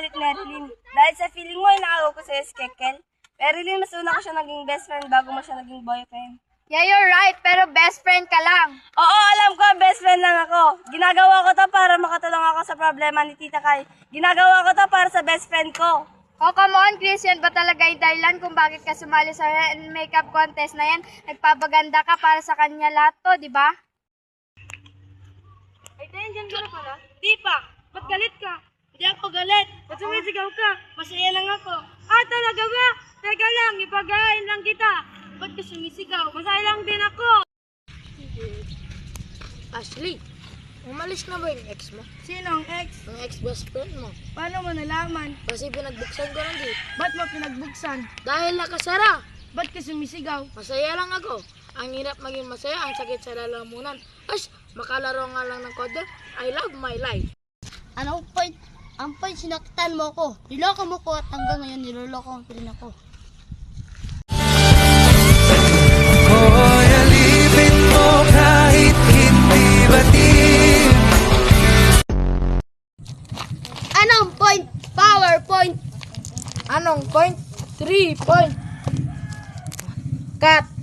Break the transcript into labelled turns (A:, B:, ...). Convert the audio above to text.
A: galit, Marilyn. Dahil sa feeling mo, inaagaw ko sa'yo si Kekel. Marilyn, mas una ko siya naging best friend bago mo siya naging boyfriend.
B: Yeah, you're right, pero best friend ka lang.
A: Oo, alam ko, best friend lang ako. Ginagawa ko to para makatulong ako sa problema ni Tita Kai. Ginagawa ko to para sa best friend ko.
B: Oh, come on, Christian, ba talaga yung dahilan kung bakit ka sumali sa hair and makeup contest na yan? Nagpapaganda ka para sa kanya lahat to, di ba?
A: Ay, Dayan, dyan ka na pala. Di pa. Ba't galit ka? Hindi ako galit. Ba't sumisigaw ka? Masaya lang ako. Ah, talaga ba? Teka lang, ipagain lang kita. Ba't ka sumisigaw? Masaya lang din ako.
C: Ashley, umalis na ba yung ex mo?
A: Sinong ex?
C: Ang ex-best friend mo.
A: Paano mo nalaman?
C: Kasi pinagbuksan ko ng gate.
A: Ba't mo pinagbuksan?
C: Dahil nakasara.
A: Ba't ka sumisigaw?
C: Masaya lang ako. Ang hirap maging masaya, ang sakit sa lalamunan. As, makalaro nga lang ng kode. I love my life.
D: Ano point? Ang point, sinaktan mo ko. Niloko mo ko at hanggang ngayon niloloko mo rin ako.
E: Hoy, alipin mo kahit hindi batin.
D: Anong point? PowerPoint.
C: Anong point? 3 point. Cut.